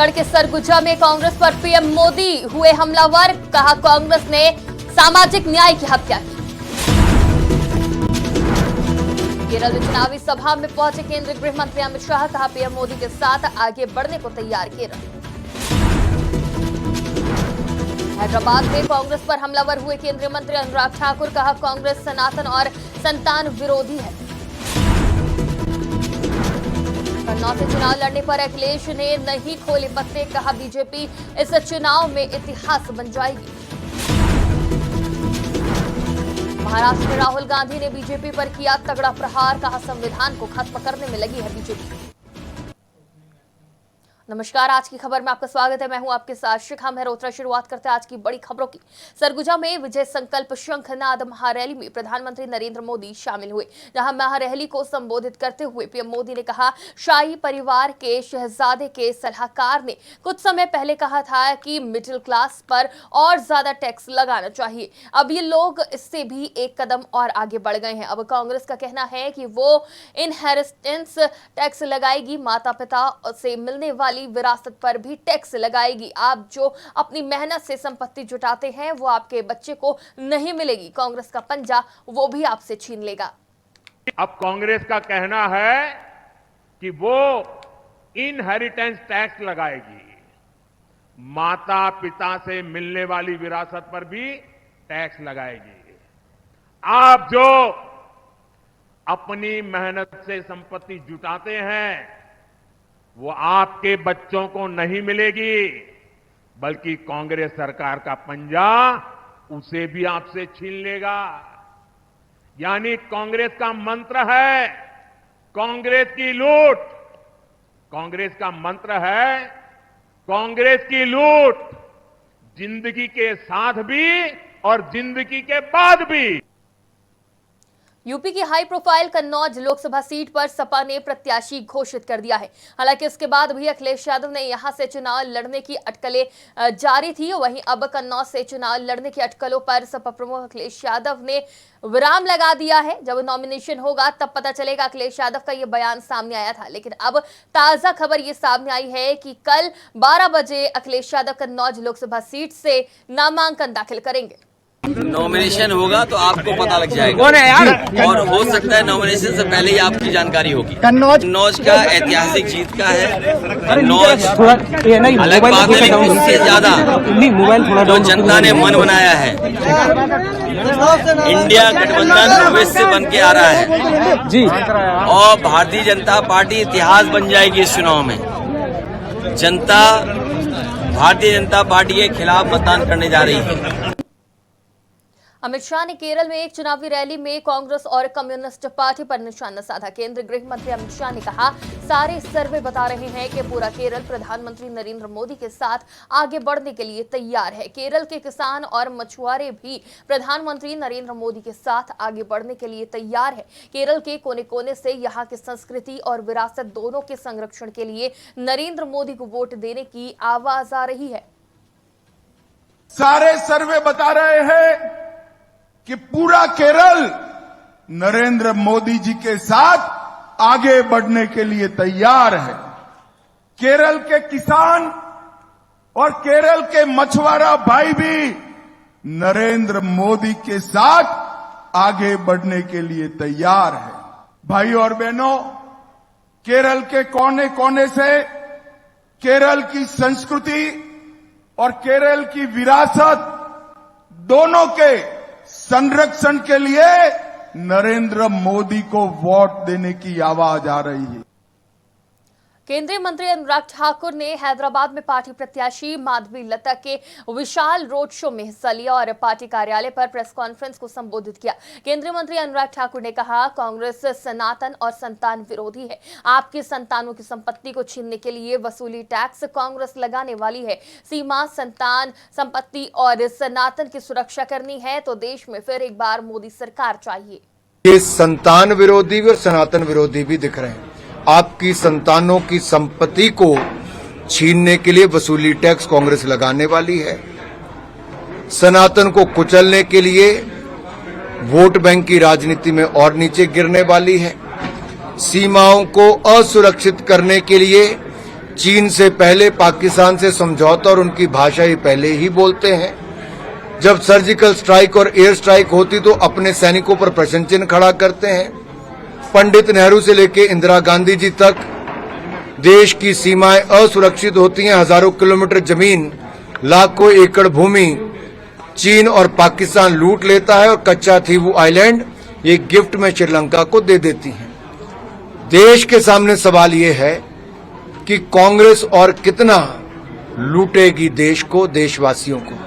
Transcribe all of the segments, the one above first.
छत्तीसगढ़ के सरगुजा में कांग्रेस पर पीएम मोदी हुए हमलावर, कहा कांग्रेस ने सामाजिक न्याय की हत्या की। केरल में चुनावी सभा में पहुंचे केंद्रीय गृह मंत्री अमित शाह, कहा पीएम मोदी के साथ आगे बढ़ने को तैयार केरल। हैदराबाद में कांग्रेस पर हमलावर हुए केंद्रीय मंत्री अनुराग ठाकुर, कहा कांग्रेस सनातन और संतान विरोधी है। कन्नौज से चुनाव लड़ने पर अखिलेश ने नहीं खोले पत्ते, कहा बीजेपी इस चुनाव में इतिहास बन जाएगी। महाराष्ट्र में राहुल गांधी ने बीजेपी पर किया तगड़ा प्रहार, कहा संविधान को खत्म करने में लगी है बीजेपी। नमस्कार, आज की खबर में आपका स्वागत है। मैं हूं आपके साथ शिखा मेहरोत्रा। शुरुआत करते हैं आज की बड़ी खबरों की। सरगुजा में विजय संकल्प शंखनाद महारैली में प्रधानमंत्री नरेंद्र मोदी शामिल हुए, जहां महारैली को संबोधित करते हुए पीएम मोदी ने कहा, शाही परिवार के शहजादे के सलाहकार ने कुछ समय पहले कहा था कि मिडिल क्लास पर और ज्यादा टैक्स लगाना चाहिए। अब ये लोग इससे भी एक कदम और आगे बढ़ गए हैं। अब कांग्रेस का कहना है कि वो इनहेरिटेंस टैक्स लगाएगी, माता पिता से मिलने वाली विरासत पर भी टैक्स लगाएगी। आप जो अपनी मेहनत से संपत्ति जुटाते हैं वो आपके बच्चे को नहीं मिलेगी। कांग्रेस का पंजा वो भी आपसे छीन लेगा। अब कांग्रेस का कहना है कि वो इनहेरिटेंस टैक्स लगाएगी, माता पिता से मिलने वाली विरासत पर भी टैक्स लगाएगी। आप जो अपनी मेहनत से संपत्ति जुटाते हैं वो आपके बच्चों को नहीं मिलेगी, बल्कि कांग्रेस सरकार का पंजा उसे भी आपसे छीन लेगा। यानी कांग्रेस का मंत्र है कांग्रेस की लूट। कांग्रेस का मंत्र है कांग्रेस की लूट, जिंदगी के साथ भी और जिंदगी के बाद भी। यूपी की high profile Kannauj Lok Sabha seat पर सपा ने प्रत्याशी घोषित कर दिया है। हालांकि इसके बाद भी अखिलेश यादव ने यहां से चुनाव लड़ने की अटकलें जारी थी। वहीं अब कन्नौज से चुनाव लड़ने की अटकलों पर सपा प्रमुख अखिलेश यादव ने विराम लगा दिया है। जब नॉमिनेशन होगा तब पता चलेगा। अखिलेश यादव का यह बयान सामने आया था, लेकिन अब ताजा खबर यह सामने आई है कि कल 12 बजे अखिलेश यादव कन्नौज लोकसभा सीट से नामांकन दाखिल करेंगे। नॉमिनेशन होगा तो आपको पता लग जाएगा कौन है यार, और हो सकता है नॉमिनेशन से पहले ही आपकी जानकारी होगी। कन्नौज का ऐतिहासिक जीत का है। कन्नौज अलग बात है, लेकिन उससे ज्यादा जो जनता ने मन बनाया है, इंडिया गठबंधन भविष्य से बन के आ रहा है जी, और भारतीय जनता पार्टी इतिहास बन जाएगी इस चुनाव में। जनता भारतीय जनता पार्टी के खिलाफ मतदान करने जा रही है। अमित शाह ने केरल में एक चुनावी रैली में कांग्रेस और कम्युनिस्ट पार्टी पर निशाना साधा। केंद्रीय गृह मंत्री अमित शाह ने कहा, सारे सर्वे बता रहे हैं कि पूरा केरल प्रधानमंत्री नरेंद्र मोदी के साथ आगे बढ़ने के लिए तैयार है। केरल के किसान और मछुआरे भी प्रधानमंत्री नरेंद्र मोदी के साथ आगे बढ़ने के लिए तैयार है। केरल के कोने कोने से यहाँ की संस्कृति और विरासत दोनों के संरक्षण के लिए नरेंद्र मोदी को वोट देने की आवाज आ रही है। सारे सर्वे बता रहे हैं कि पूरा केरल नरेंद्र मोदी जी के साथ आगे बढ़ने के लिए तैयार है। केरल के किसान और केरल के मछुआरा भाई भी नरेंद्र मोदी के साथ आगे बढ़ने के लिए तैयार है। भाई और बहनों, केरल के कोने कोने से केरल की संस्कृति और केरल की विरासत दोनों के संरक्षण के लिए नरेंद्र मोदी को वोट देने की आवाज आ रही है। केंद्रीय मंत्री अनुराग ठाकुर ने हैदराबाद में पार्टी प्रत्याशी माधवी लता के विशाल रोड शो में हिस्सा लिया और पार्टी कार्यालय पर प्रेस कॉन्फ्रेंस को संबोधित किया। केंद्रीय मंत्री अनुराग ठाकुर ने कहा, कांग्रेस सनातन और संतान विरोधी है। आपकी संतानों की संपत्ति को छीनने के लिए वसूली टैक्स कांग्रेस लगाने वाली है। सीमा, संतान, संपत्ति और सनातन की सुरक्षा करनी है तो देश में फिर एक बार मोदी सरकार चाहिए। ये संतान विरोधी और सनातन विरोधी भी दिख रहे हैं। आपकी संतानों की संपत्ति को छीनने के लिए वसूली टैक्स कांग्रेस लगाने वाली है। सनातन को कुचलने के लिए वोट बैंक की राजनीति में और नीचे गिरने वाली है। सीमाओं को असुरक्षित करने के लिए चीन से पहले पाकिस्तान से समझौता और उनकी भाषा ही पहले ही बोलते हैं। जब सर्जिकल स्ट्राइक और एयर स्ट्राइक होती तो अपने सैनिकों पर प्रश्न चिन्ह खड़ा करते हैं। पंडित नेहरू से लेकर इंदिरा गांधी जी तक देश की सीमाएं असुरक्षित होती हैं। हजारों किलोमीटर जमीन, लाखों एकड़ भूमि चीन और पाकिस्तान लूट लेता है और कच्चा थीवू आइलैंड ये गिफ्ट में श्रीलंका को दे देती है। देश के सामने सवाल ये है कि कांग्रेस और कितना लूटेगी देश को, देशवासियों को।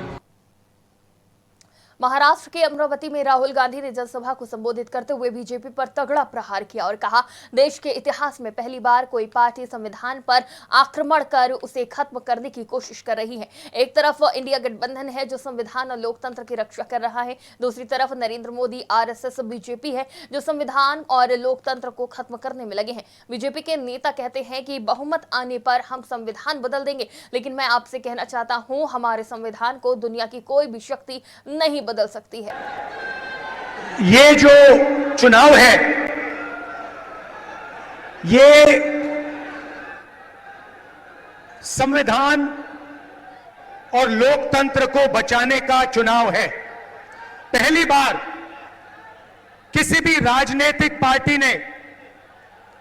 महाराष्ट्र के अमरावती में राहुल गांधी ने जनसभा को संबोधित करते हुए बीजेपी पर तगड़ा प्रहार किया और कहा, देश के इतिहास में पहली बार कोई पार्टी संविधान पर आक्रमण कर उसे खत्म करने की कोशिश कर रही है। एक तरफ इंडिया गठबंधन है जो संविधान और लोकतंत्र की रक्षा कर रहा है, दूसरी तरफ नरेंद्र मोदी, आरएसएस, बीजेपी है जो संविधान और लोकतंत्र को खत्म करने में लगे हैं। बीजेपी के नेता कहते हैं कि बहुमत आने पर हम संविधान बदल देंगे, लेकिन मैं आपसे कहना चाहता हूं, हमारे संविधान को दुनिया की कोई भी शक्ति नहीं बदल सकती है। ये जो चुनाव है ये संविधान और लोकतंत्र को बचाने का चुनाव है। पहली बार किसी भी राजनीतिक पार्टी ने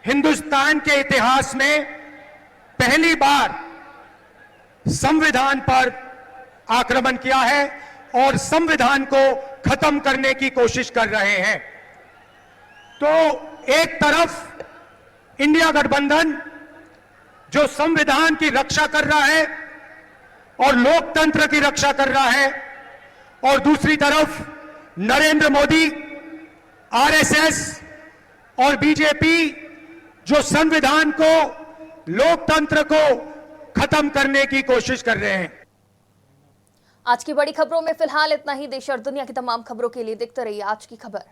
हिंदुस्तान के इतिहास में पहली बार संविधान पर आक्रमण किया है और संविधान को खत्म करने की कोशिश कर रहे हैं। तो एक तरफ इंडिया गठबंधन जो संविधान की रक्षा कर रहा है और लोकतंत्र की रक्षा कर रहा है, और दूसरी तरफ नरेंद्र मोदी, आरएसएस और बीजेपी जो संविधान को, लोकतंत्र को खत्म करने की कोशिश कर रहे हैं। आज की बड़ी खबरों में फिलहाल इतना ही। देश और दुनिया की तमाम खबरों के लिए देखते रहिए आज की खबर।